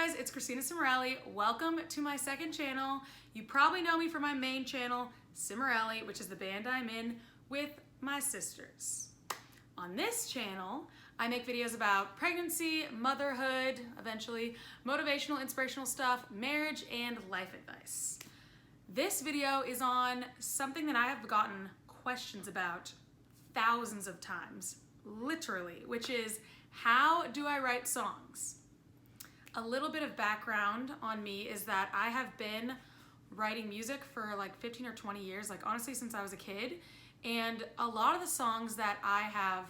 guys, it's Christina Cimorelli. Welcome to my second channel. You probably know me from my main channel, Cimorelli, which is the band I'm in with my sisters. On this channel, I make videos about pregnancy, motherhood, eventually, motivational, inspirational stuff, marriage, and life advice. This video is on something that I have gotten questions about thousands of times, literally, which is how do I write songs? A little bit of background on me is that I have been writing music for like 15 or 20 years, like honestly since I was a kid, and a lot of the songs that I have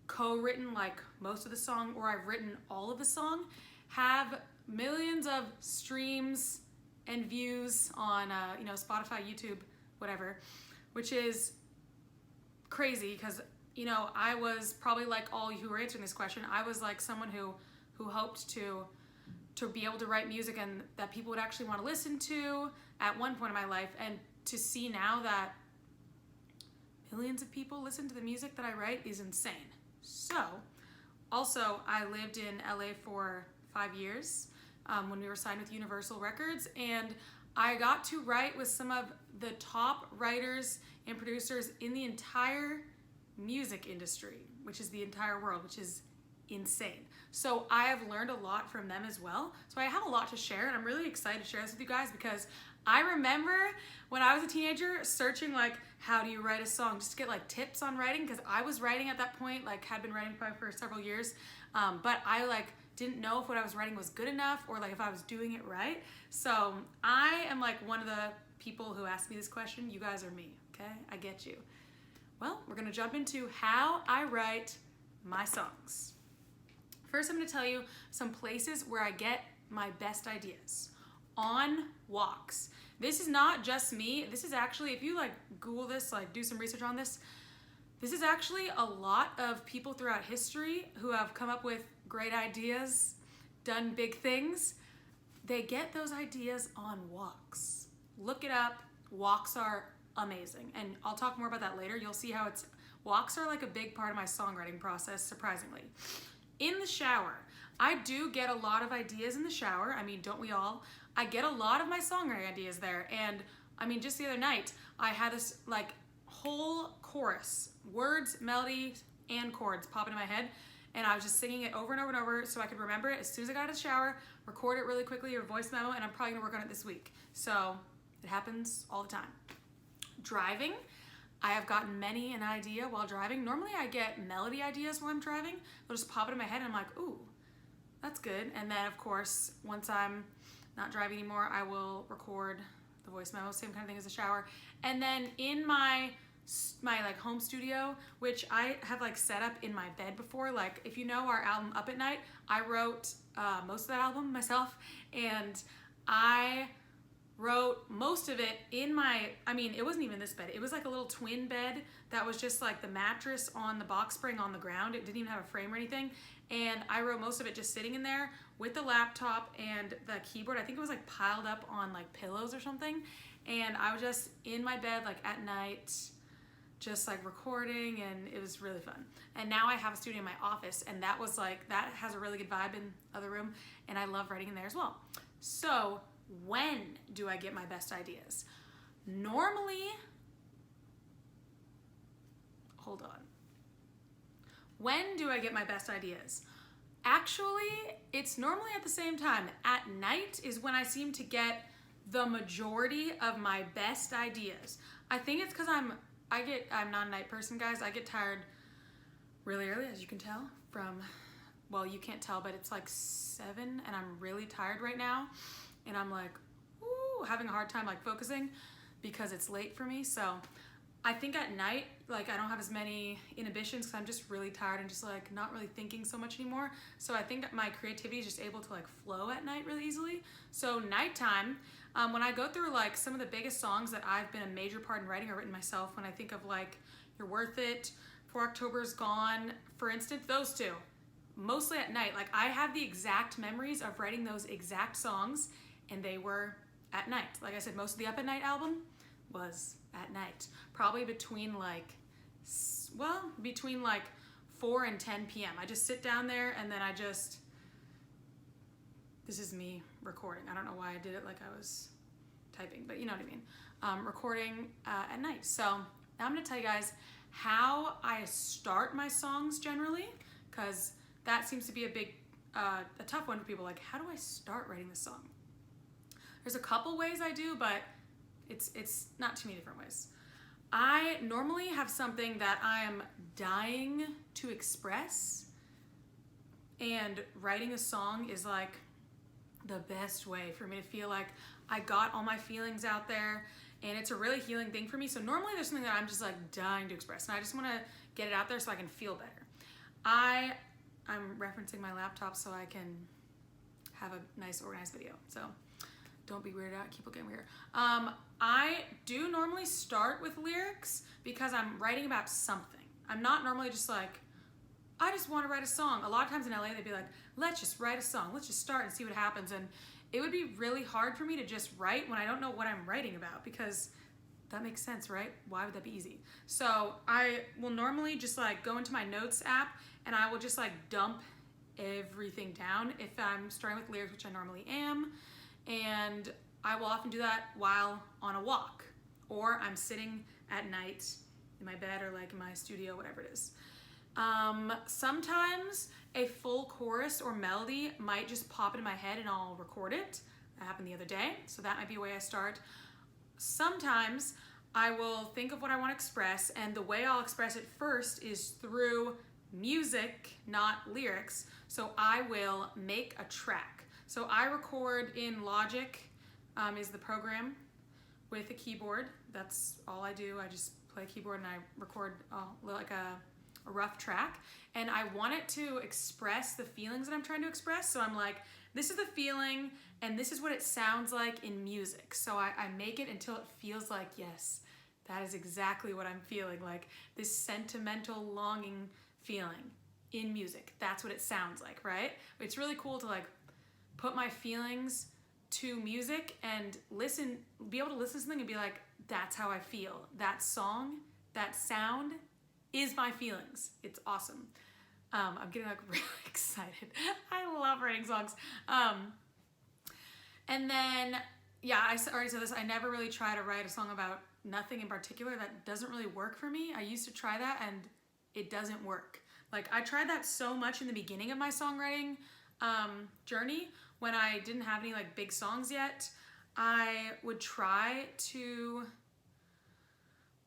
co-written, like most of the song, or I've written all of the song, have millions of streams and views on Spotify, YouTube, whatever, which is crazy because I was probably like all you who are answering this question. I was like someone who hoped to be able to write music and that people would actually want to listen to at one point in my life, and to see now that millions of people listen to the music that I write is insane. So, also, I lived in LA for 5 years when we were signed with Universal Records, and I got to write with some of the top writers and producers in the entire music industry, which is the entire world, which is insane. So I have learned a lot from them as well. So I have a lot to share, and I'm really excited to share this with you guys because I remember when I was a teenager searching like how do you write a song, just to get like tips on writing, because I was writing at that point, like had been writing probably for several years, but I like didn't know if what I was writing was good enough or like if I was doing it right. So I am like one of the people who asked me this question. You guys are me, okay? I get you. Well, we're gonna jump into how I write my songs. First, I'm gonna tell you some places where I get my best ideas. On walks. This is not just me. This is actually, if you like Google this, like do some research on this, this is actually a lot of people throughout history who have come up with great ideas, done big things. They get those ideas on walks. Look it up. Walks are amazing. And I'll talk more about that later. You'll see how walks are like a big part of my songwriting process, surprisingly. In the shower, I do get a lot of ideas in the shower. I mean, don't we all? I get a lot of my songwriting ideas there. And I mean, just the other night, I had this like whole chorus, words, melody, and chords pop into my head. And I was just singing it over and over and over so I could remember it as soon as I got out of the shower, record it really quickly or voice memo, and I'm probably gonna work on it this week. So it happens all the time. Driving, I have gotten many an idea while driving. Normally I get melody ideas while I'm driving. They'll just pop it in my head and I'm like, ooh, that's good. And then of course, once I'm not driving anymore, I will record the voice memo, same kind of thing as a shower. And then in my like home studio, which I have like set up in my bed before, like if you know our album Up at Night, I wrote most of that album myself, and I wrote most of it in my, it wasn't even this bed. It was like a little twin bed that was just like the mattress on the box spring on the ground. It didn't even have a frame or anything. And I wrote most of it just sitting in there with the laptop and the keyboard. I think it was like piled up on like pillows or something. And I was just in my bed like at night, just like recording, and it was really fun. And now I have a studio in my office, and that has a really good vibe in the other room, and I love writing in there as well. So when do I get my best ideas? Normally, hold on. When do I get my best ideas? Actually, it's normally at the same time. At night is when I seem to get the majority of my best ideas. I think it's because I'm not a night person, guys. I get tired really early, as you can tell from, well, you can't tell, but it's like 7 and I'm really tired right now. And I'm like, ooh, having a hard time like focusing because it's late for me. So I think at night, like I don't have as many inhibitions because I'm just really tired and just like not really thinking so much anymore. So I think my creativity is just able to like flow at night really easily. So nighttime, when I go through like some of the biggest songs that I've been a major part in writing or written myself, when I think of like You're Worth It, For October's Gone, for instance, those two, mostly at night. Like I have the exact memories of writing those exact songs, and they were at night. Like I said, most of the Up at Night album was at night. Probably between like 4 and 10 p.m. I just sit down there and then I just this is me recording. I don't know why I did it like I was typing, but you know what I mean. Recording at night. So now I'm gonna tell you guys how I start my songs generally, because that seems to be a tough one for people. Like, how do I start writing this song? There's a couple ways I do, but it's not too many different ways. I normally have something that I am dying to express, and writing a song is like the best way for me to feel like I got all my feelings out there, and it's a really healing thing for me. So normally there's something that I'm just like dying to express, and I just want to get it out there so I can feel better. I'm referencing my laptop so I can have a nice organized video. So don't be weirded out, keep looking weird. I do normally start with lyrics because I'm writing about something. I'm not normally just like, I just want to write a song. A lot of times in LA, they'd be like, let's just write a song. Let's just start and see what happens. And it would be really hard for me to just write when I don't know what I'm writing about, because that makes sense, right? Why would that be easy? So I will normally just like go into my notes app and I will just like dump everything down if I'm starting with lyrics, which I normally am. And I will often do that while on a walk, or I'm sitting at night in my bed or like in my studio, whatever it is. Sometimes a full chorus or melody might just pop into my head and I'll record it. That happened the other day, so that might be a way I start. Sometimes I will think of what I want to express, and the way I'll express it first is through music, not lyrics. So I will make a track. So I record in Logic, is the program, with a keyboard. That's all I do. I just play keyboard and I record like a rough track, and I want it to express the feelings that I'm trying to express. So I'm like, this is the feeling and this is what it sounds like in music. So I make it until it feels like, yes, that is exactly what I'm feeling, like this sentimental longing feeling in music. That's what it sounds like, right? It's really cool to like put my feelings to music and be able to listen to something and be like, that's how I feel. That song, that sound is my feelings. It's awesome. I'm getting like really excited. I love writing songs. And then, yeah, I already said this, I never really try to write a song about nothing in particular. That doesn't really work for me. I used to try that and it doesn't work. Like, I tried that so much in the beginning of my songwriting journey when I didn't have any like big songs yet. I would try to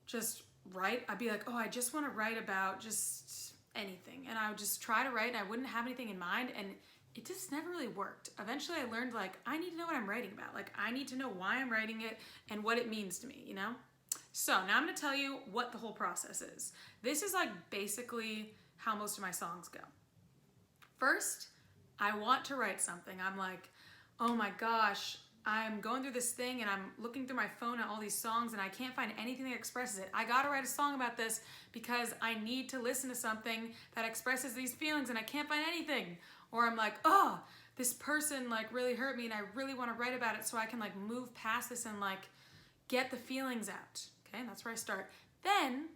just write. I'd be like, oh, I just want to write about just anything. And I would just try to write and I wouldn't have anything in mind, and it just never really worked. Eventually I learned like, I need to know what I'm writing about. Like, I need to know why I'm writing it and what it means to me, you know? So now I'm gonna tell you what the whole process is. This is like basically how most of my songs go. First, I want to write something. I'm like, oh my gosh, I'm going through this thing and I'm looking through my phone at all these songs and I can't find anything that expresses it. I gotta write a song about this because I need to listen to something that expresses these feelings and I can't find anything. Or I'm like, oh, this person like really hurt me and I really wanna write about it so I can like move past this and like get the feelings out. Okay, that's where I start. Then,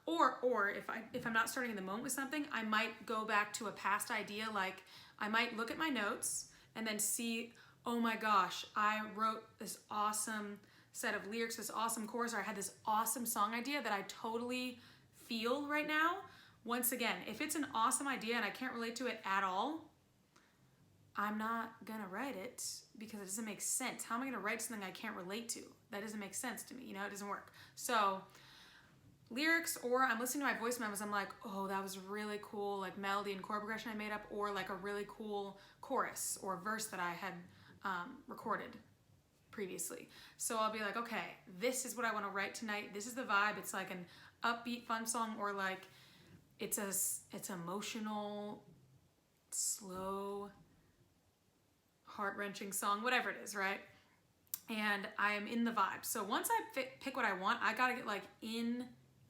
or if I'm not starting in the moment with something, I might go back to a past idea. Like, I might look at my notes and then see, oh my gosh, I wrote this awesome set of lyrics, this awesome chorus, or I had this awesome song idea that I totally feel right now. Once again, if it's an awesome idea and I can't relate to it at all, I'm not gonna write it because it doesn't make sense. How am I gonna write something I can't relate to? That doesn't make sense to me, you know, it doesn't work. So lyrics, or I'm listening to my voice memos, I'm like, oh, that was really cool, like melody and chord progression I made up, or like a really cool chorus or verse that I had recorded previously. So I'll be like, okay, this is what I want to write tonight. This is the vibe. It's like an upbeat, fun song, or like it's emotional, slow, heart-wrenching song, whatever it is, right? And I am in the vibe. So once I pick what I want, I gotta get like in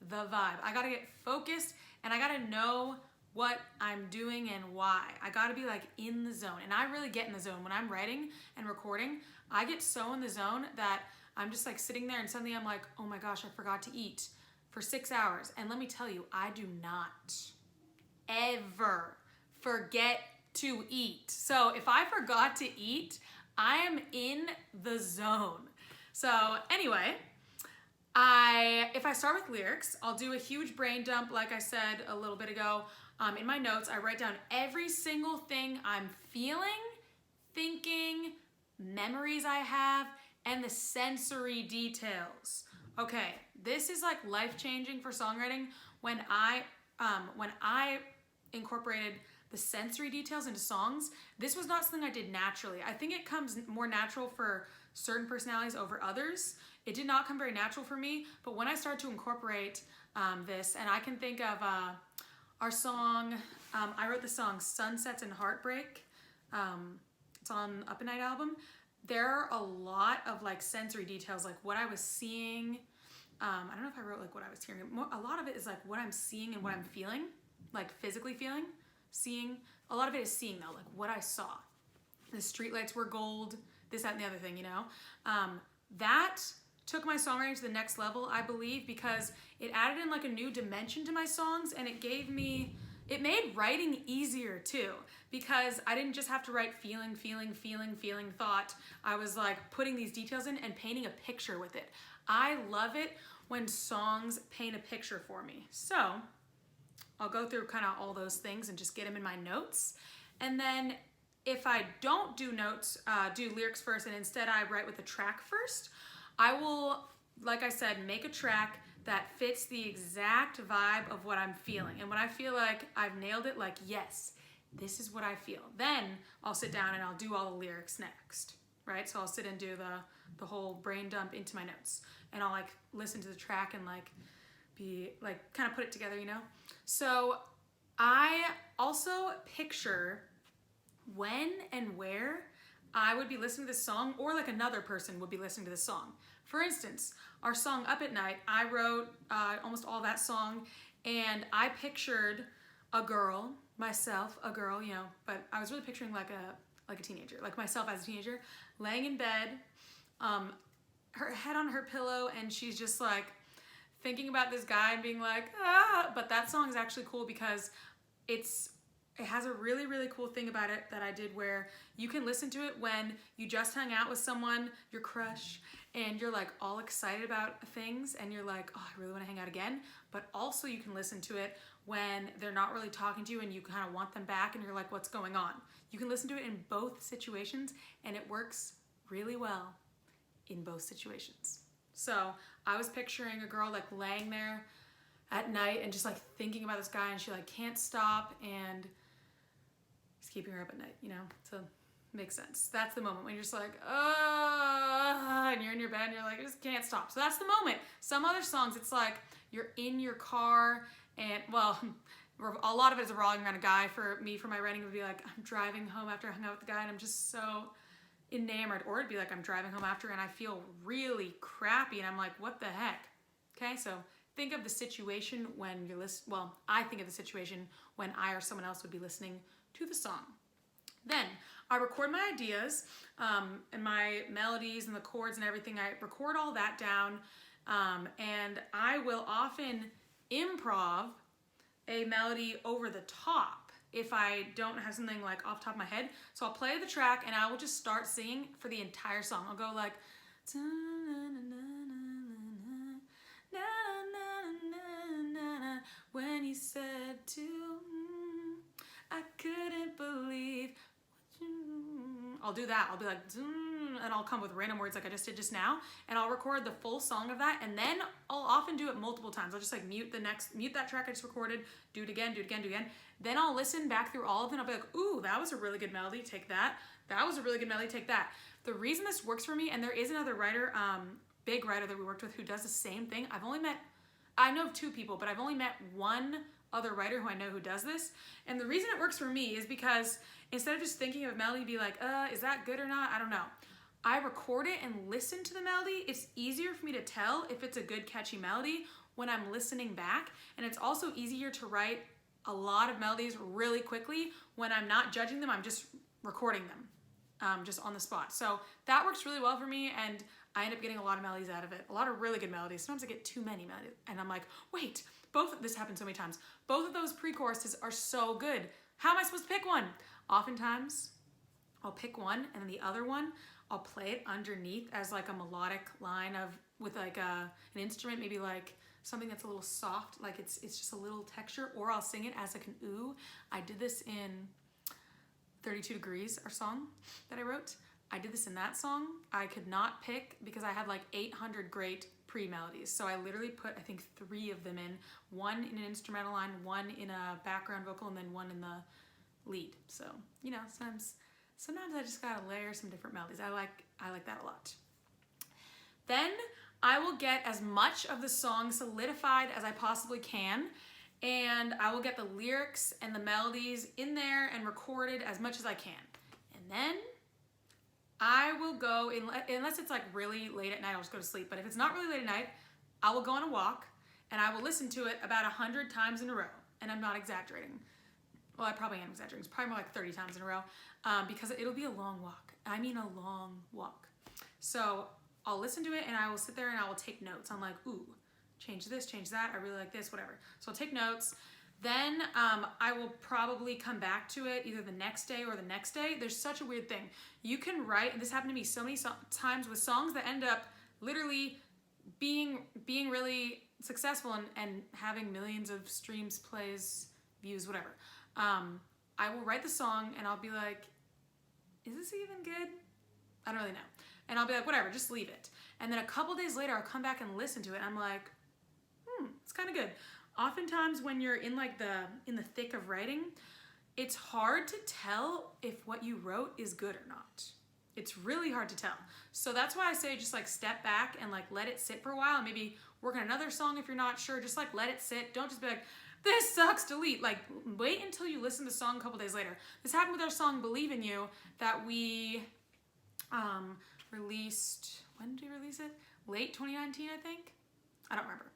the vibe. I gotta get focused and I gotta know what I'm doing and why. I gotta be like in the zone. And I really get in the zone when I'm writing and recording. I get so in the zone that I'm just like sitting there and suddenly I'm like, oh my gosh, I forgot to eat for 6 hours. And let me tell you, I do not ever forget to eat. So if I forgot to eat, I am in the zone. So anyway, if I start with lyrics, I'll do a huge brain dump, like I said a little bit ago. In my notes, I write down every single thing I'm feeling, thinking, memories I have, and the sensory details. Okay, this is like life-changing for songwriting when I incorporated the sensory details into songs. This was not something I did naturally. I think it comes more natural for certain personalities over others. It did not come very natural for me, but when I started to incorporate this, and I can think of our song, I wrote the song Sunsets and Heartbreak. It's on Up at Night album. There are a lot of like sensory details, like what I was seeing. I don't know if I wrote like what I was hearing. A lot of it is like what I'm seeing and what I'm feeling, like physically feeling, seeing. A lot of it is seeing though, like what I saw. The streetlights were gold, this, that, and the other thing, you know? That took my songwriting to the next level, I believe, because it added in like a new dimension to my songs, and it made writing easier too, because I didn't just have to write feeling, thought. I was like putting these details in and painting a picture with it. I love it when songs paint a picture for me. So I'll go through kind of all those things and just get them in my notes. And then if I don't do notes, do lyrics first, and instead I write with the track first, I will, like I said, make a track that fits the exact vibe of what I'm feeling. And when I feel like I've nailed it, like, yes, this is what I feel, then I'll sit down and I'll do all the lyrics next, right? So I'll sit and do the whole brain dump into my notes, and I'll like listen to the track and like be like kind of put it together, you know? So I also picture when and where I would be listening to this song, or like another person would be listening to this song. For instance, our song Up at Night, I wrote almost all that song, and I pictured a girl, myself, a girl, you know, but I was really picturing like a teenager, like myself as a teenager, laying in bed, her head on her pillow, and she's just like thinking about this guy and being like, ah. But that song is actually cool because it has a really, really cool thing about it that I did, where you can listen to it when you just hung out with someone, your crush, and you're like all excited about things and you're like, oh, I really want to hang out again. But also you can listen to it when they're not really talking to you and you kind of want them back and you're like, what's going on? You can listen to it in both situations, and it works really well in both situations. So I was picturing a girl like laying there at night and just like thinking about this guy, and she like can't stop, and he's keeping her up at night, you know? So makes sense. That's the moment when you're just like, and you're in your bed and you're like, I just can't stop. So that's the moment. Some other songs, it's like you're in your car, and well, a lot of it is revolving around a guy. For me, for my writing, it would be like, I'm driving home after I hung out with the guy and I'm just so enamored. Or it'd be like, I'm driving home after and I feel really crappy and I'm like, what the heck? Okay, so think of the situation when you're listening. Well, I think of the situation when I or someone else would be listening to the song. Then I record my ideas and my melodies and the chords and everything. I record all that down, and I will often improv a melody over the top if I don't have something like off the top of my head. So I'll play the track and I will just start singing for the entire song. I'll go like, when you said to, I couldn't believe what you. I'll do that. I'll be like, and I'll come with random words like I just did just now, and I'll record the full song of that, and then I'll often do it multiple times. I'll just like mute that track I just recorded, do it again. Then I'll listen back through all of it, and I'll be like, ooh, that was a really good melody, take that. That was a really good melody, take that. The reason this works for me, and there is another writer, big writer that we worked with who does the same thing. I know of two people, but I've only met one other writer who I know who does this. And the reason it works for me is because instead of just thinking of a melody, be like, is that good or not? I don't know. I record it and listen to the melody. It's easier for me to tell if it's a good, catchy melody when I'm listening back. And it's also easier to write a lot of melodies really quickly when I'm not judging them. I'm just recording them, just on the spot. So that works really well for me, and I end up getting a lot of melodies out of it. A lot of really good melodies. Sometimes I get too many melodies, and I'm like, wait, this happened so many times. Both of those pre-choruses are so good. How am I supposed to pick one? Oftentimes, I'll pick one and then the other one, I'll play it underneath as like a melodic line with like an instrument, maybe like something that's a little soft, like it's just a little texture, or I'll sing it as like an ooh. I did this in 32 Degrees, our song that I wrote. I did this in that song. I could not pick because I had like 800 great pre-melodies. So I literally put, I think, 3 of them in. One in an instrumental line, one in a background vocal, and then one in the lead. So, you know, sometimes I just gotta layer some different melodies. I like that a lot. Then I will get as much of the song solidified as I possibly can, and I will get the lyrics and the melodies in there and recorded as much as I can. And then I will go, unless it's like really late at night, I'll just go to sleep. But if it's not really late at night, I will go on a walk and I will listen to it about 100 times in a row. And I'm not exaggerating. Well, I probably am exaggerating. It's probably more like 30 times in a row because it'll be a long walk. I mean a long walk. So I'll listen to it and I will sit there and I will take notes. I'm like, ooh, change this, change that. I really like this, whatever. So I'll take notes. Then I will probably come back to it either the next day or the next day. There's such a weird thing. You can write, and this happened to me so many times with songs that end up literally being really successful and having millions of streams, plays, views, whatever. I will write the song and I'll be like, is this even good? I don't really know. And I'll be like, whatever, just leave it. And then a couple days later, I'll come back and listen to it. And I'm like, it's kind of good. Oftentimes when you're in like in the thick of writing, it's hard to tell if what you wrote is good or not. It's really hard to tell. So that's why I say just like step back and like let it sit for a while and maybe work on another song if you're not sure. Just like let it sit. Don't just be like, this sucks, delete. Like wait until you listen to the song a couple days later. This happened with our song Believe in You that we released, when did we release it? Late 2019, I think. I don't remember.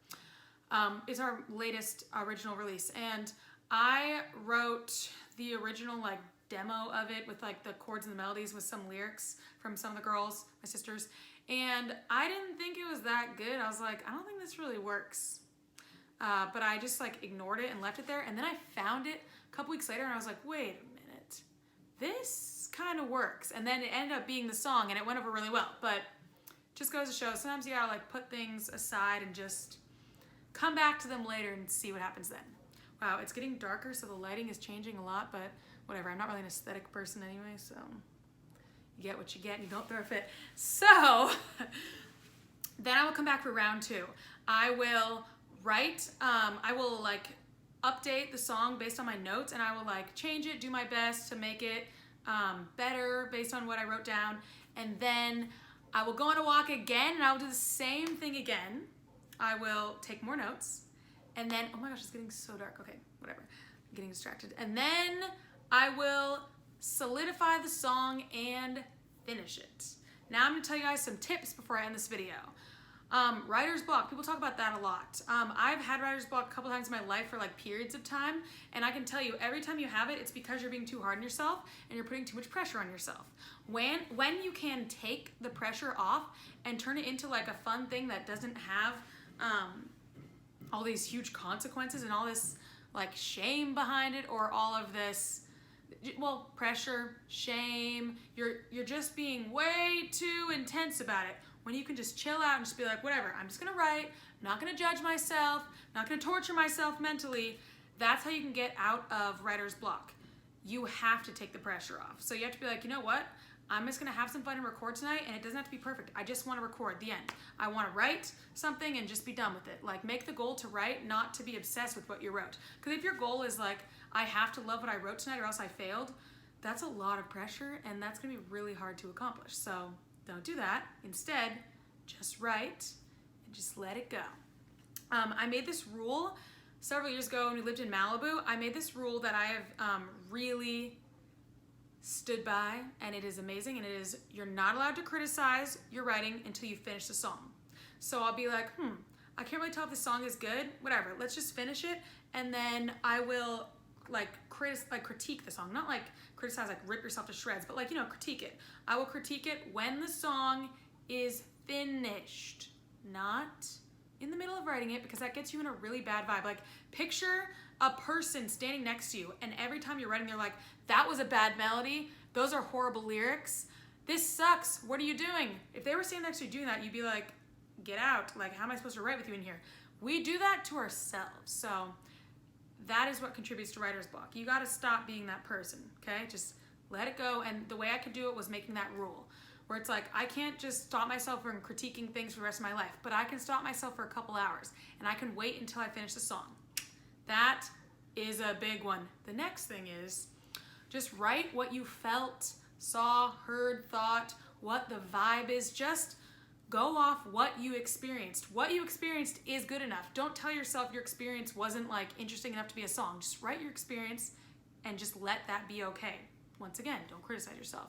Is our latest original release, and I wrote the original like demo of it with like the chords and the melodies with some lyrics from some of the girls, my sisters, and I didn't think it was that good. I was like, I don't think this really works, but I just like ignored it and left it there, and then I found it a couple weeks later and I was like, wait a minute, this kind of works, and then it ended up being the song and it went over really well. But just goes to show sometimes you gotta like put things aside and just come back to them later and see what happens then. Wow, it's getting darker, so the lighting is changing a lot, but whatever. I'm not really an aesthetic person anyway, so you get what you get and you don't throw a fit. So then I will come back for round 2. I will write, I will like update the song based on my notes, and I will like change it, do my best to make it better based on what I wrote down, and then I will go on a walk again and I will do the same thing again. I will take more notes, and then, oh my gosh, it's getting so dark. Okay, whatever. I'm getting distracted. And then I will solidify the song and finish it. Now I'm gonna tell you guys some tips before I end this video. Writer's block, people talk about that a lot. I've had writer's block a couple times in my life for like periods of time, and I can tell you every time you have it, it's because you're being too hard on yourself and you're putting too much pressure on yourself. When you can take the pressure off and turn it into like a fun thing that doesn't have all these huge consequences and all this like shame behind it, or all of this, well, pressure, shame, you're just being way too intense about it, when you can just chill out and just be like, whatever, I'm just gonna write, I'm not gonna judge myself, I'm not gonna torture myself mentally. That's how you can get out of writer's block. You have to take the pressure off. So you have to be like, you know what? I'm just gonna have some fun and record tonight, and it doesn't have to be perfect. I just wanna record the end. I wanna write something and just be done with it. Like, make the goal to write, not to be obsessed with what you wrote. Because if your goal is like, I have to love what I wrote tonight or else I failed, that's a lot of pressure, and that's gonna be really hard to accomplish. So don't do that. Instead, just write and just let it go. I made this rule several years ago when we lived in Malibu. I made this rule that I have really stood by, and it is amazing, and it is, you're not allowed to criticize your writing until you finish the song. So I'll be like, I can't really tell if this song is good, whatever, let's just finish it, and then I will like critique the song, not like criticize, like rip yourself to shreds, but like, you know, critique it. I will critique it when the song is finished, not in the middle of writing it, because that gets you in a really bad vibe. Like, picture a person standing next to you and every time you're writing, they're like, that was a bad melody. Those are horrible lyrics. This sucks. What are you doing? If they were standing next to you doing that, you'd be like, get out. Like, how am I supposed to write with you in here? We do that to ourselves. So that is what contributes to writer's block. You got to stop being that person, okay? Just let it go. And the way I could do it was making that rule where it's like, I can't just stop myself from critiquing things for the rest of my life, but I can stop myself for a couple hours and I can wait until I finish the song. That is a big one. The next thing is just write what you felt, saw, heard, thought, what the vibe is. Just go off what you experienced. What you experienced is good enough. Don't tell yourself your experience wasn't like interesting enough to be a song. Just write your experience and just let that be okay. Once again, don't criticize yourself.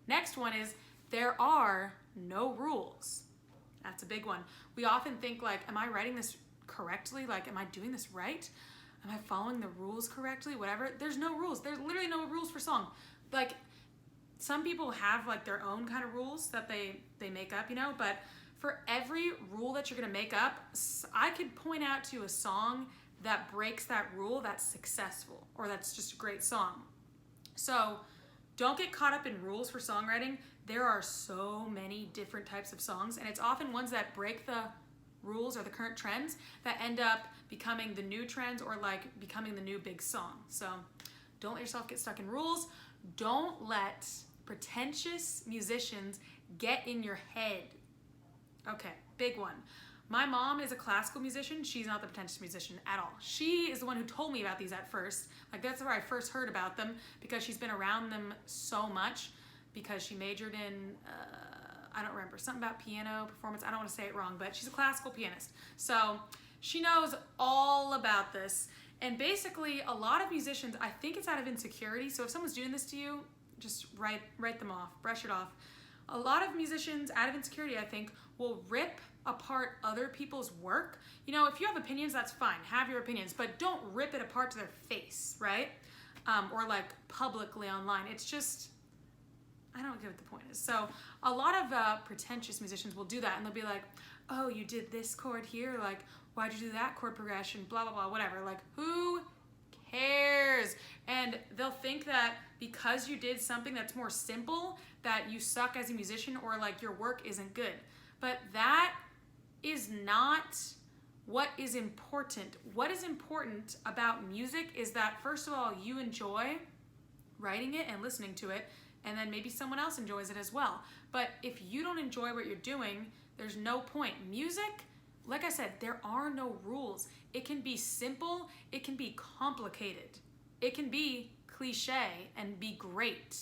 Next one is there are no rules. That's a big one. We often think like, am I writing this correctly? Like, am I doing this right? Am I following the rules correctly? Whatever. There's no rules. There's literally no rules for song. Like, some people have like their own kind of rules that they make up, you know, but for every rule that you're gonna make up, I could point out to you a song that breaks that rule that's successful or that's just a great song. So don't get caught up in rules for songwriting. There are so many different types of songs, and it's often ones that break the rules or the current trends that end up becoming the new trends or like becoming the new big song. So don't let yourself get stuck in rules. Don't let pretentious musicians get in your head. Okay, big one. My mom is a classical musician. She's not the pretentious musician at all. She is the one who told me about these at first. Like, that's where I first heard about them because she's been around them so much because she majored in, I don't remember, something about piano performance. I don't want to say it wrong, but she's a classical pianist. So she knows all about this. And basically, a lot of musicians, I think it's out of insecurity. So if someone's doing this to you, just write them off, brush it off. A lot of musicians, out of insecurity, I think, will rip apart other people's work. You know, if you have opinions, that's fine. Have your opinions, but don't rip it apart to their face, right? Or like publicly online. It's just, I don't get what the point is. So a lot of pretentious musicians will do that, and they'll be like, oh, you did this chord here? Like, why'd you do that chord progression? Blah, blah, blah, whatever. Like, who cares? And they'll think that because you did something that's more simple, that you suck as a musician or like your work isn't good. But that is not what is important. What is important about music is that, first of all, you enjoy writing it and listening to it, and then maybe someone else enjoys it as well. But if you don't enjoy what you're doing, there's no point. Music, like I said, there are no rules. It can be simple, it can be complicated. It can be cliche and be great.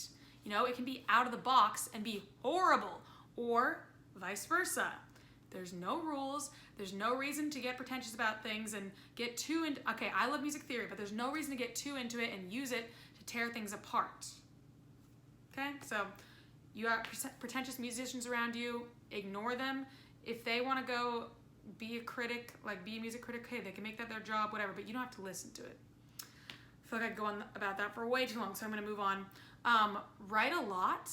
You know, it can be out of the box and be horrible, or vice versa. There's no rules. There's no reason to get pretentious about things and get too into, okay, I love music theory, but there's no reason to get too into it and use it to tear things apart. Okay, so you got pretentious musicians around you, ignore them. If they want to go be a critic, like be a music critic, hey, they can make that their job, whatever, but you don't have to listen to it. I feel like I could go on about that for way too long, so I'm going to move on. Write a lot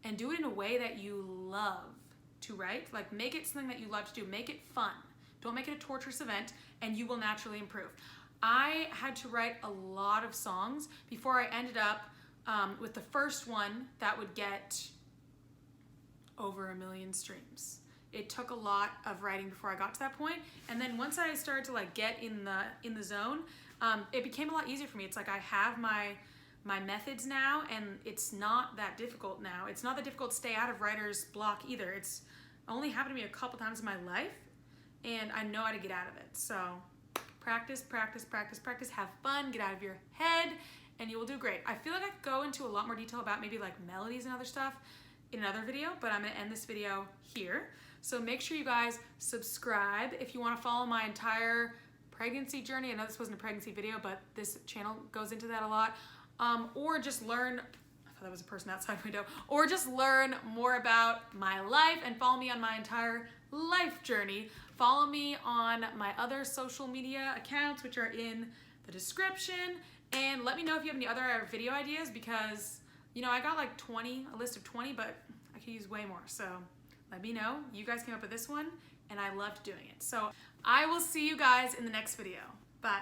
and do it in a way that you love to write. Like, make it something that you love to do. Make it fun. Don't make it a torturous event, and you will naturally improve. I had to write a lot of songs before I ended up with the first one that would get over 1 million streams. It took a lot of writing before I got to that point, and then once I started to like get in the zone, it became a lot easier for me. It's like I have my methods now, and it's not that difficult now. It's not that difficult to stay out of writer's block either. It's only happened to me a couple times in my life, and I know how to get out of it. So practice, practice, practice, practice, have fun, get out of your head, and you will do great. I feel like I could go into a lot more detail about maybe like melodies and other stuff in another video, but I'm gonna end this video here. So make sure you guys subscribe if you wanna follow my entire pregnancy journey. I know this wasn't a pregnancy video, but this channel goes into that a lot. Or just learn, I thought that was a person outside my window, or just learn more about my life and follow me on my entire life journey. Follow me on my other social media accounts, which are in the description, and let me know if you have any other video ideas, because, you know, I got like a list of 20, but I could use way more. So let me know. You guys came up with this one, and I loved doing it. So I will see you guys in the next video. Bye.